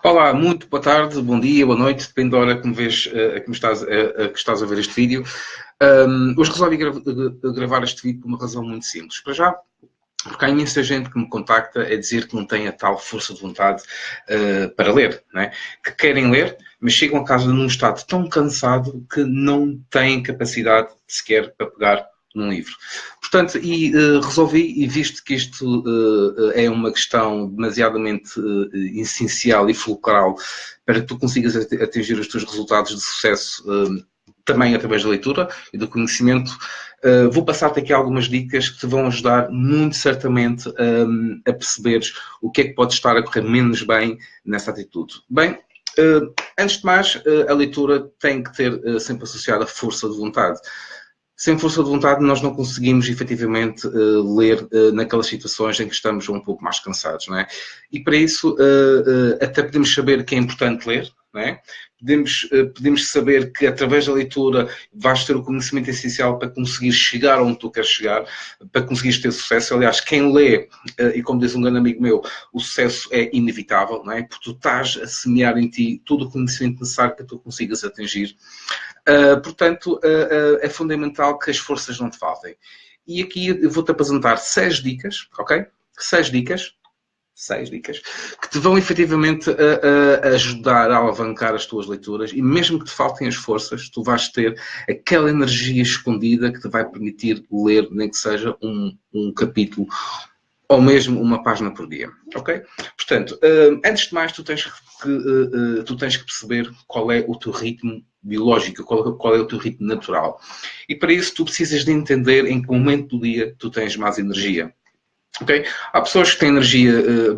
Olá, muito boa tarde, bom dia, boa noite, depende da hora que me vês, que estás a ver este vídeo. Hoje resolvi gravar este vídeo por uma razão muito simples. Para já, porque há imensa gente que me contacta a dizer que não tem a tal força de vontade para ler, não é? Que querem ler, mas chegam a casa num estado tão cansado que não têm capacidade sequer para pegar num livro. Portanto, resolvi, e visto que isto é uma questão demasiadamente essencial e fulcral para que tu consigas atingir os teus resultados de sucesso também através da leitura e do conhecimento, vou passar-te aqui algumas dicas que te vão ajudar muito certamente a perceberes o que é que pode estar a correr menos bem nessa atitude. Bem, antes de mais, a leitura tem que ter sempre associada a força de vontade. Sem força de vontade, nós não conseguimos efetivamente ler naquelas situações em que estamos um pouco mais cansados, não é? E para isso, até podemos saber que é importante ler, não é? Podemos saber que através da leitura vais ter o conhecimento essencial para conseguir chegar onde tu queres chegar, para conseguires ter sucesso. Aliás, quem lê, e como diz um grande amigo meu, o sucesso é inevitável, não é? Porque tu estás a semear em ti todo o conhecimento necessário para que tu consigas atingir. Portanto, é fundamental que as forças não te faltem. E aqui eu vou-te apresentar 6 dicas, ok? 6 dicas que te vão efetivamente ajudar a alavancar as tuas leituras, e mesmo que te faltem as forças, tu vais ter aquela energia escondida que te vai permitir ler, nem que seja um capítulo ou mesmo uma página por dia, ok? Portanto, antes de mais, tu tens que perceber qual é o teu ritmo biológico, qual é o teu ritmo natural. E para isso tu precisas de entender em que momento do dia tu tens mais energia. Okay? Há pessoas que têm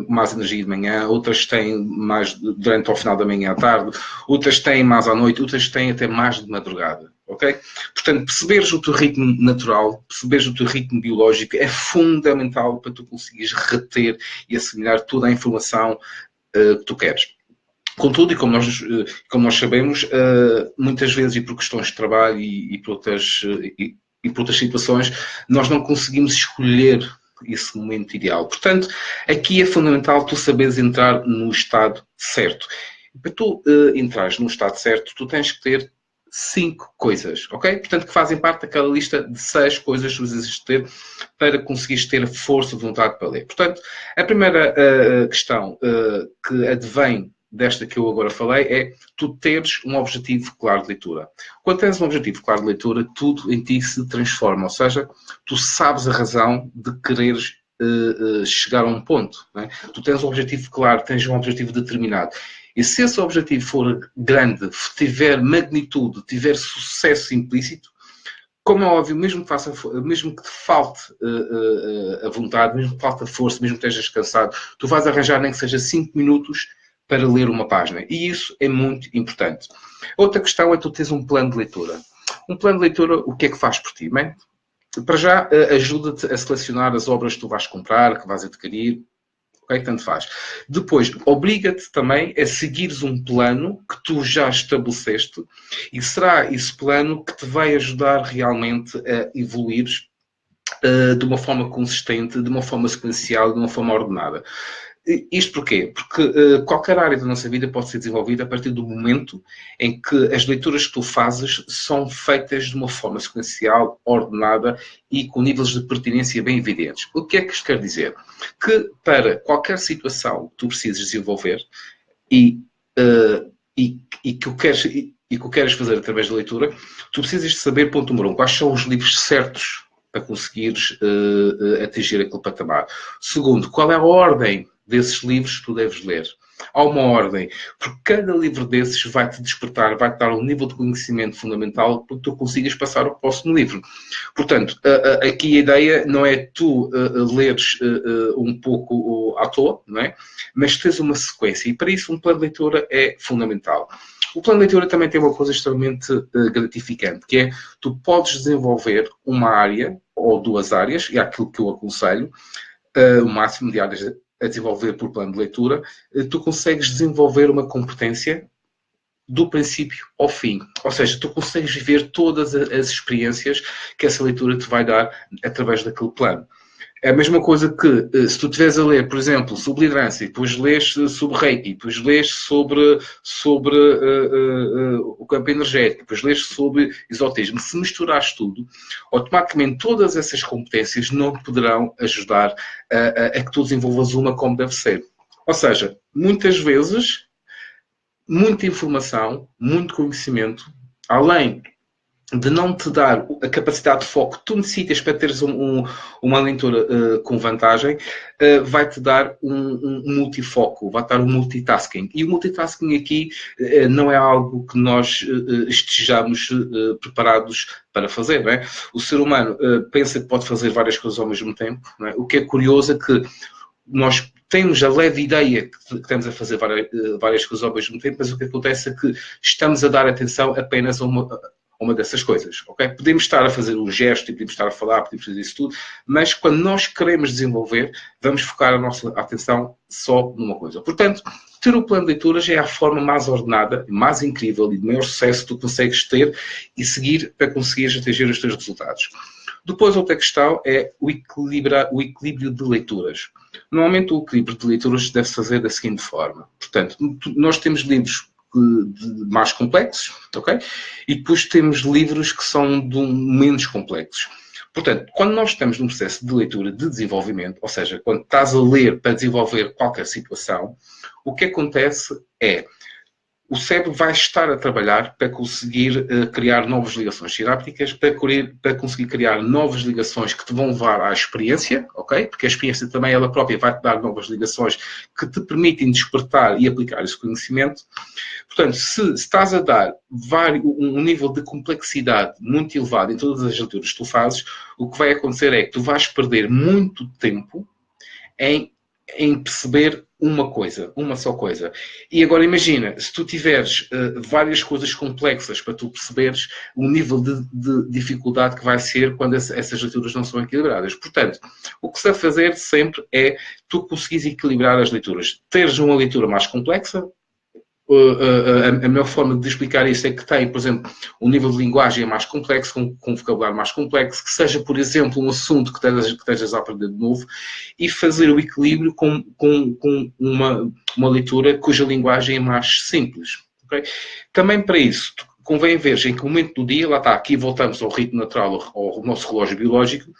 mais energia de manhã, outras têm mais durante ao final da manhã à tarde, outras têm mais à noite, outras têm até mais de madrugada. Okay? Portanto, perceberes o teu ritmo natural, perceberes o teu ritmo biológico é fundamental para tu conseguires reter e assimilar toda a informação que tu queres. Contudo, e como nós sabemos, muitas vezes, e por questões de trabalho e por outras situações, nós não conseguimos escolher esse momento ideal. Portanto, aqui é fundamental tu saberes entrar no estado certo. Para tu entrares no estado certo, tu tens que ter 5 coisas, ok? Portanto, que fazem parte daquela lista de 6 coisas que precisas ter para conseguires ter força de vontade para ler. Portanto, a primeira questão que advém desta que eu agora falei é tu teres um objetivo claro de leitura. Quando tens um objetivo claro de leitura, tudo em ti se transforma, ou seja, tu sabes a razão de quereres chegar a um ponto. Não é? Tu tens um objetivo claro, tens um objetivo determinado. E se esse objetivo for grande, tiver magnitude, tiver sucesso implícito, como é óbvio, mesmo que te falte a vontade, mesmo que te falte a força, mesmo que estejas cansado, tu vais arranjar nem que seja 5 minutos para ler uma página. E isso é muito importante. Outra questão é tu teres um plano de leitura. Um plano de leitura, o que é que faz por ti? Bem, para já, ajuda-te a selecionar as obras que tu vais comprar, que vais adquirir, ok? Tanto faz. Depois, obriga-te também a seguires um plano que tu já estabeleceste e será esse plano que te vai ajudar realmente a evoluir de uma forma consistente, de uma forma sequencial, de uma forma ordenada. Isto porquê? Porque qualquer área da nossa vida pode ser desenvolvida a partir do momento em que as leituras que tu fazes são feitas de uma forma sequencial, ordenada e com níveis de pertinência bem evidentes. O que é que isto quer dizer? Que para qualquer situação que tu precises desenvolver e que o queres fazer através da leitura, tu precisas de saber, ponto número 1, quais são os livros certos para conseguires atingir aquele patamar. Segundo, qual é a ordem desses livros que tu deves ler? Há uma ordem, porque cada livro desses vai-te despertar, vai-te dar um nível de conhecimento fundamental para que tu consigas passar ao próximo livro. Portanto, aqui a ideia não é tu leres um pouco à toa, não é? Mas tens uma sequência, e para isso um plano de leitura é fundamental. O plano de leitura também tem uma coisa extremamente gratificante, que é tu podes desenvolver uma área ou 2 áreas, e é aquilo que eu aconselho, o máximo de áreas a desenvolver por plano de leitura, tu consegues desenvolver uma competência do princípio ao fim. Ou seja, tu consegues viver todas as experiências que essa leitura te vai dar através daquele plano. É a mesma coisa que se tu estiveres a ler, por exemplo, sobre liderança, e depois lês sobre Reiki, depois lês sobre o campo energético, depois lês sobre esoterismo. Se misturares tudo, automaticamente todas essas competências não te poderão ajudar a que tu desenvolvas uma como deve ser. Ou seja, muitas vezes, muita informação, muito conhecimento, além de não te dar a capacidade de foco que tu necessitas para teres uma leitura com vantagem, vai-te dar um multifoco, vai-te dar um multitasking. E o multitasking aqui não é algo que nós estejamos preparados para fazer. Não é? O ser humano pensa que pode fazer várias coisas ao mesmo tempo. Não é? O que é curioso é que nós temos a leve ideia que estamos a fazer várias coisas ao mesmo tempo, mas o que acontece é que estamos a dar atenção apenas a uma dessas coisas, ok? Podemos estar a fazer um gesto e podemos estar a falar, podemos fazer isso tudo, mas quando nós queremos desenvolver, vamos focar a nossa atenção só numa coisa. Portanto, ter o plano de leituras é a forma mais ordenada, mais incrível e de maior sucesso que tu consegues ter e seguir para conseguires atingir os teus resultados. Depois, outra questão é o equilíbrio de leituras. Normalmente, o equilíbrio de leituras deve-se fazer da seguinte forma. Portanto, nós temos livros mais complexos, ok? E depois temos livros que são menos complexos. Portanto, quando nós estamos num processo de leitura de desenvolvimento, ou seja, quando estás a ler para desenvolver qualquer situação, o que acontece é o cérebro vai estar a trabalhar para conseguir criar novas ligações sinápticas, para conseguir criar novas ligações que te vão levar à experiência, ok? Porque a experiência também, ela própria, vai-te dar novas ligações que te permitem despertar e aplicar esse conhecimento. Portanto, se estás a dar um nível de complexidade muito elevado em todas as leituras que tu fazes, o que vai acontecer é que tu vais perder muito tempo em perceber uma só coisa. E agora imagina, se tu tiveres várias coisas complexas para tu perceberes o nível de dificuldade que vai ser quando essas leituras não são equilibradas. Portanto, o que se deve fazer sempre é tu conseguires equilibrar as leituras. Teres uma leitura mais complexa. A melhor forma de explicar isso é que tem, por exemplo, um nível de linguagem mais complexo, com um vocabulário mais complexo, que seja, por exemplo, um assunto que estejas a aprender de novo, e fazer o equilíbrio com uma leitura cuja linguagem é mais simples. Okay? Também para isso, convém ver em que momento do dia, lá está, aqui voltamos ao ritmo natural, ao nosso relógio biológico,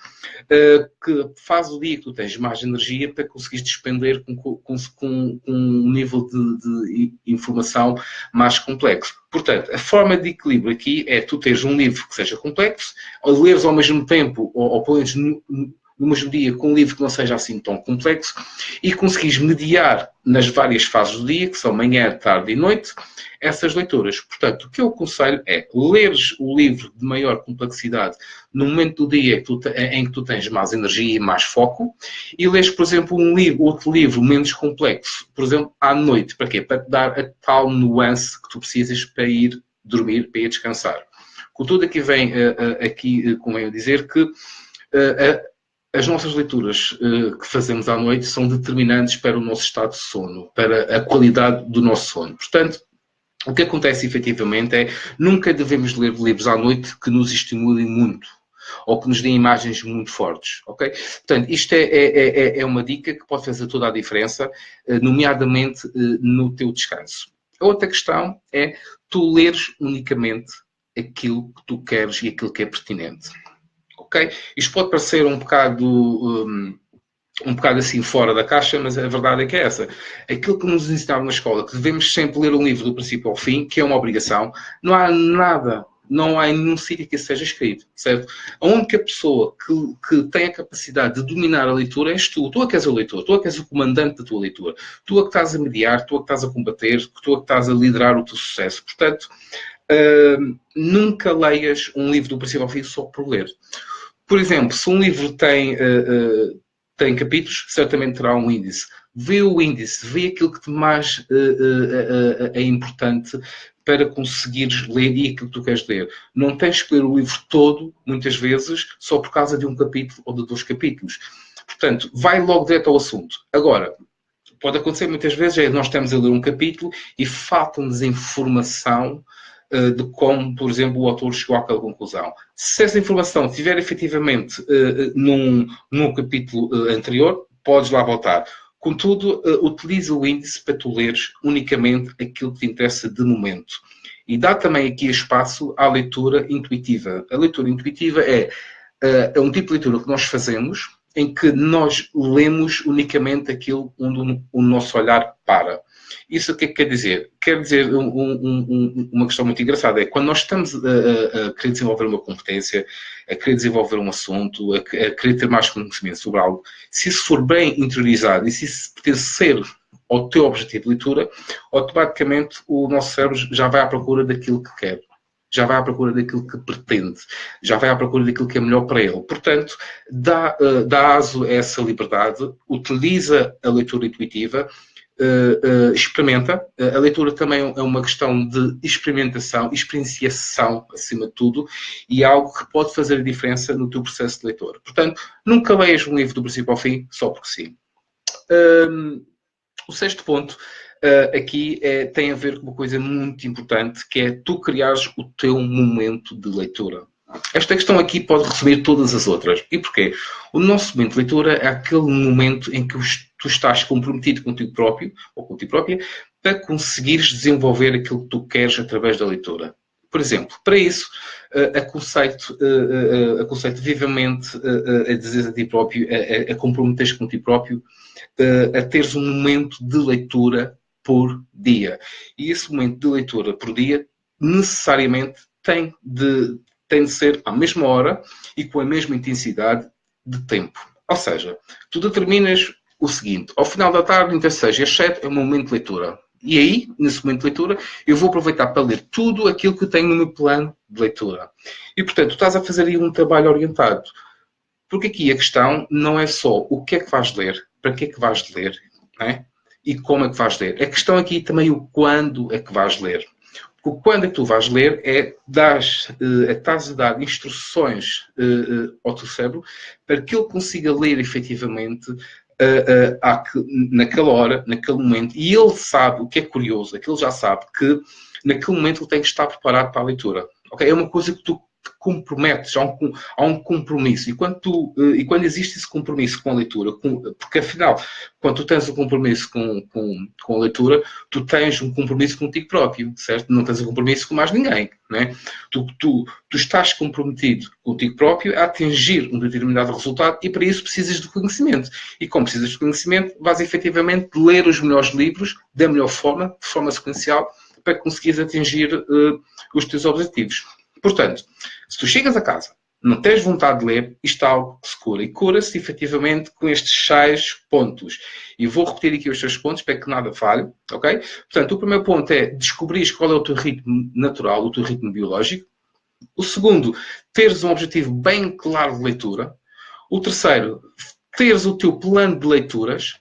que faz o dia que tu tens mais energia para conseguires despender com um nível de informação mais complexo. Portanto, a forma de equilíbrio aqui é tu teres um livro que seja complexo, ou leres ao mesmo tempo, ou pelo menos no mesmo dia, com um livro que não seja assim tão complexo, e conseguires mediar nas várias fases do dia, que são manhã, tarde e noite, essas leituras. Portanto, o que eu aconselho é leres o livro de maior complexidade no momento do dia em que tu tens mais energia e mais foco, e lês, por exemplo, outro livro menos complexo, por exemplo, à noite. Para quê? Para te dar a tal nuance que tu precisas para ir dormir, para ir descansar. Contudo, aqui convém dizer que as nossas leituras que fazemos à noite são determinantes para o nosso estado de sono, para a qualidade do nosso sono. Portanto, o que acontece efetivamente é nunca devemos ler livros à noite que nos estimulem muito ou que nos deem imagens muito fortes, ok? Portanto, isto é uma dica que pode fazer toda a diferença, nomeadamente no teu descanso. A outra questão é tu leres unicamente aquilo que tu queres e aquilo que é pertinente. Okay? Isto pode parecer um bocado assim fora da caixa, mas a verdade é que é essa. Aquilo que nos ensinaram na escola, que devemos sempre ler um livro do princípio ao fim, que é uma obrigação, não há nada, não há nenhum sítio que isso seja escrito, certo? A única pessoa que tem a capacidade de dominar a leitura és tu. Tu é que és o leitor, tu é que és o comandante da tua leitura. Tu é que estás a mediar, tu é que estás a combater, tu é que estás a liderar o teu sucesso. Portanto, nunca leias um livro do princípio ao fim só por ler. Por exemplo, se um livro tem capítulos, certamente terá um índice. Vê o índice, vê aquilo que mais é importante para conseguires ler e aquilo que tu queres ler. Não tens que ler o livro todo, muitas vezes, só por causa de um capítulo ou de 2 capítulos. Portanto, vai logo direto ao assunto. Agora, pode acontecer muitas vezes, nós estamos a ler um capítulo e falta-nos informação de como, por exemplo, o autor chegou àquela conclusão. Se essa informação estiver efetivamente num capítulo anterior, podes lá voltar. Contudo, utiliza o índice para tu leres unicamente aquilo que te interessa de momento. E dá também aqui espaço à leitura intuitiva. A leitura intuitiva é um tipo de leitura que nós fazemos em que nós lemos unicamente aquilo onde o nosso olhar para. Isso o que é que quer dizer? Quer dizer uma questão muito engraçada. É quando nós estamos a querer desenvolver uma competência, a querer desenvolver um assunto, a querer ter mais conhecimento sobre algo, se isso for bem interiorizado e se isso pertencer ao teu objetivo de leitura, automaticamente o nosso cérebro já vai à procura daquilo que quer. Já vai à procura daquilo que pretende, já vai à procura daquilo que é melhor para ele. Portanto, dá aso a essa liberdade, utiliza a leitura intuitiva, experimenta. A leitura também é uma questão de experimentação, experienciação, acima de tudo, e é algo que pode fazer a diferença no teu processo de leitor. Portanto, nunca leias um livro do princípio ao fim, só porque sim. O sexto ponto aqui tem a ver com uma coisa muito importante, que é tu criares o teu momento de leitura. Esta questão aqui pode resumir todas as outras. E porquê? O nosso momento de leitura é aquele momento em que tu estás comprometido contigo próprio, ou contigo própria, para conseguires desenvolver aquilo que tu queres através da leitura. Por exemplo, para isso, aconselho-te vivamente a dizer a ti próprio, a comprometeres com ti próprio, a teres um momento de leitura por dia. E esse momento de leitura por dia, necessariamente, tem de ser à mesma hora e com a mesma intensidade de tempo. Ou seja, tu determinas o seguinte: ao final da tarde, entre as 6 e as 7, é o meu momento de leitura. E aí, nesse momento de leitura, eu vou aproveitar para ler tudo aquilo que eu tenho no meu plano de leitura. E, portanto, tu estás a fazer aí um trabalho orientado. Porque aqui a questão não é só o que é que vais ler, para que é que vais ler, não é? E como é que vais ler. A questão aqui também é o quando é que vais ler. O quando é que tu vais ler estás a dar instruções ao teu cérebro para que ele consiga ler efetivamente naquela hora, naquele momento. E ele sabe, o que é curioso, é que ele já sabe que naquele momento ele tem que estar preparado para a leitura. Okay? É uma coisa que tu te comprometes, há um compromisso. E quando existe esse compromisso com a leitura, porque afinal, quando tu tens um compromisso com a leitura, tu tens um compromisso contigo próprio, certo? Não tens um compromisso com mais ninguém, não é? Tu estás comprometido contigo próprio a atingir um determinado resultado e para isso precisas de conhecimento. E como precisas de conhecimento, vais efetivamente ler os melhores livros da melhor forma, de forma sequencial, para conseguires atingir os teus objetivos. Portanto, se tu chegas a casa, não tens vontade de ler, isto é algo que se cura. E cura-se efetivamente com estes 6 pontos. E vou repetir aqui os 6 pontos para que nada falhe, ok? Portanto, o primeiro ponto é descobrir qual é o teu ritmo natural, o teu ritmo biológico. O segundo, teres um objetivo bem claro de leitura. O terceiro, teres o teu plano de leituras,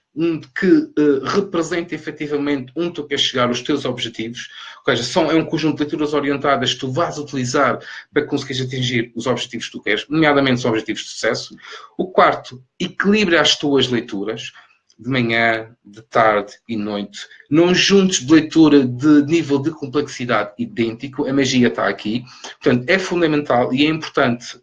que representa efetivamente onde tu queres chegar, os teus objetivos. Ou seja, é um conjunto de leituras orientadas que tu vais utilizar para conseguires atingir os objetivos que tu queres, nomeadamente os objetivos de sucesso. O quarto, equilibra as tuas leituras, de manhã, de tarde e noite. Não juntos de leitura de nível de complexidade idêntico, a magia está aqui. Portanto, é fundamental e é importante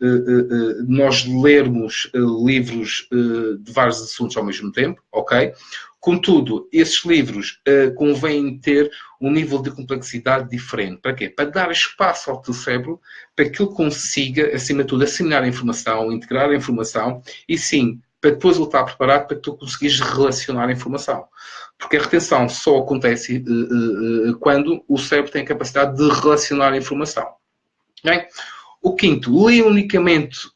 nós lermos livros de vários assuntos ao mesmo tempo, ok? Contudo, esses livros convém ter um nível de complexidade diferente. Para quê? Para dar espaço ao teu cérebro para que ele consiga, acima de tudo, assimilar a informação, integrar a informação e, sim, para depois ele estar preparado para que tu conseguires relacionar a informação. Porque a retenção só acontece quando o cérebro tem a capacidade de relacionar a informação. Bem? O quinto, lê unicamente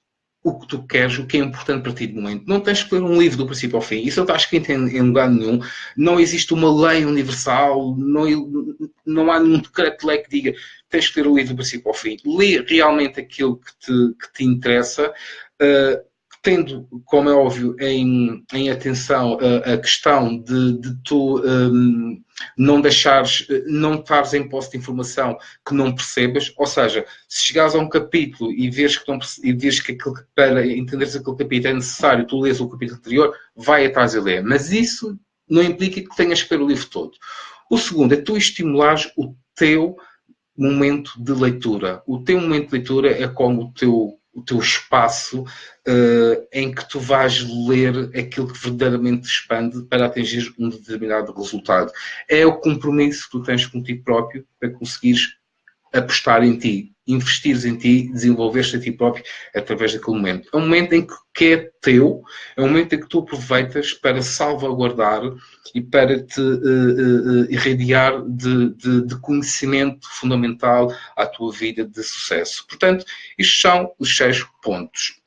o que tu queres, o que é importante para ti de momento. Não tens que ler um livro do princípio ao fim. Isso não está escrito em lugar nenhum. Não existe uma lei universal. Não há nenhum decreto-lei que diga tens que ler o livro do princípio ao fim. Lê realmente aquilo que te interessa, tendo, como é óbvio, em atenção a questão de tu não estares em posse de informação que não percebas, ou seja, se chegares a um capítulo e vês que para entenderes aquele capítulo é necessário tu lês o capítulo anterior, vai atrás e lê. Mas isso não implica que tenhas que ler o livro todo. O segundo é tu estimulares o teu momento de leitura. O teu momento de leitura é como o teu espaço em que tu vais ler aquilo que verdadeiramente te expande para atingir um determinado resultado. É o compromisso que tu tens contigo próprio para conseguires apostar em ti, investires em ti, desenvolver-te a ti próprio através daquele momento. É um momento em que é teu, é um momento em que tu aproveitas para salvaguardar e para te irradiar de conhecimento fundamental à tua vida de sucesso. Portanto, estes são os 6 pontos.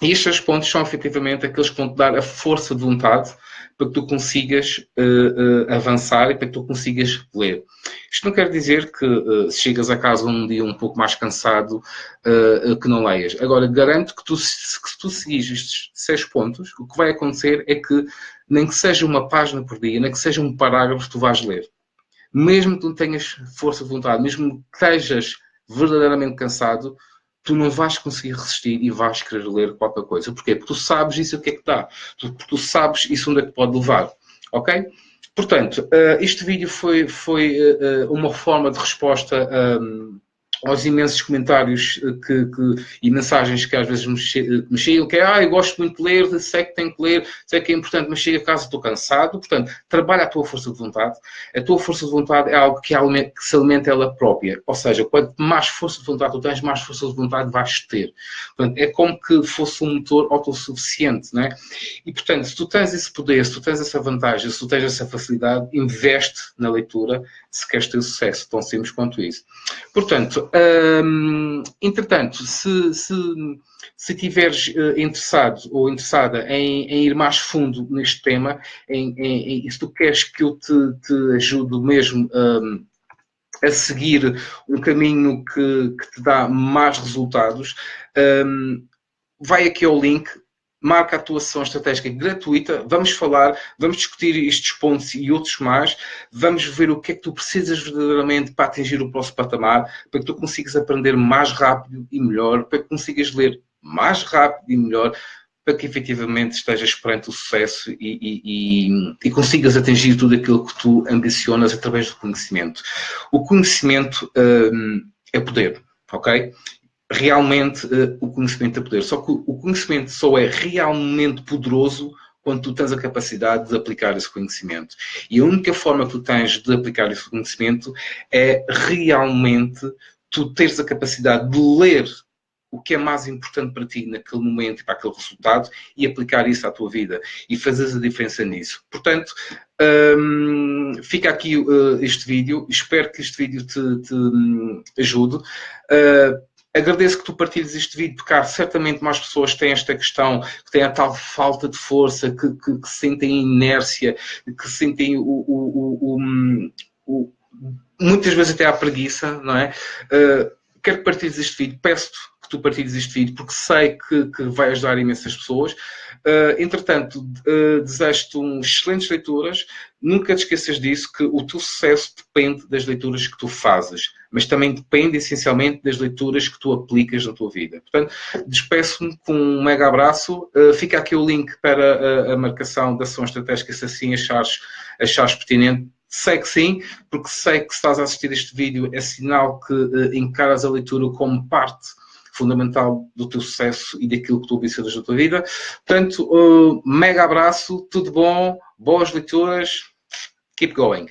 E estes 6 pontos são efetivamente aqueles que vão te dar a força de vontade para que tu consigas avançar e para que tu consigas ler. Isto não quer dizer que se chegas a casa um dia um pouco mais cansado, que não leias. Agora, garanto que se tu seguires estes 6 pontos, o que vai acontecer é que nem que seja uma página por dia, nem que seja um parágrafo, tu vais ler. Mesmo que tu não tenhas força de vontade, mesmo que estejas verdadeiramente cansado, tu não vais conseguir resistir e vais querer ler qualquer coisa. Porquê? Porque tu sabes isso o que é que dá. Porque tu sabes isso onde é que pode levar. Ok? Portanto, este vídeo foi uma forma de resposta aos imensos comentários e mensagens que às vezes me chegam, que é, eu gosto muito de ler, sei que tenho que ler, sei que é importante, mas chego a casa estou cansado. Portanto, trabalha a tua força de vontade. A tua força de vontade é algo que se alimenta ela própria. Ou seja, quanto mais força de vontade tu tens, mais força de vontade vais ter. Portanto, é como que fosse um motor autossuficiente, não é? E, portanto, se tu tens esse poder, se tu tens essa vantagem, se tu tens essa facilidade, investe na leitura se queres ter sucesso. Tão simples quanto isso. Portanto, entretanto, se estiveres interessado ou interessada em ir mais fundo neste tema, e se tu queres que eu te ajude mesmo a seguir um caminho que te dá mais resultados, vai aqui ao link, marca a tua sessão estratégica gratuita, vamos falar, vamos discutir estes pontos e outros mais, vamos ver o que é que tu precisas verdadeiramente para atingir o próximo patamar, para que tu consigas aprender mais rápido e melhor, para que consigas ler mais rápido e melhor, para que efetivamente estejas perante o sucesso e consigas atingir tudo aquilo que tu ambicionas através do conhecimento. O conhecimento é poder, ok? Realmente o conhecimento é poder. Só que o conhecimento só é realmente poderoso quando tu tens a capacidade de aplicar esse conhecimento. E a única forma que tu tens de aplicar esse conhecimento é realmente tu teres a capacidade de ler o que é mais importante para ti naquele momento e para aquele resultado e aplicar isso à tua vida e fazeres a diferença nisso. Portanto, fica aqui este vídeo. Espero que este vídeo te ajude. Agradeço que tu partilhes este vídeo, porque há certamente mais pessoas que têm esta questão, que têm a tal falta de força, que sentem inércia, que sentem muitas vezes até a preguiça, não é? Quero que partilhes este vídeo, peço-te que tu partilhes este vídeo, porque sei que vai ajudar imensas pessoas. Entretanto, desejo-te excelentes leituras. Nunca te esqueças disso, que o teu sucesso depende das leituras que tu fazes, mas também depende essencialmente das leituras que tu aplicas na tua vida. Portanto, despeço-me com um mega abraço. Fica aqui o link para a marcação da ação estratégica, se assim achares pertinente. Sei que sim, porque sei que se estás a assistir este vídeo é sinal que encaras a leitura como parte fundamental do teu sucesso e daquilo que tu ambicionas na tua vida. Portanto, mega abraço, tudo bom, boas leituras, keep going.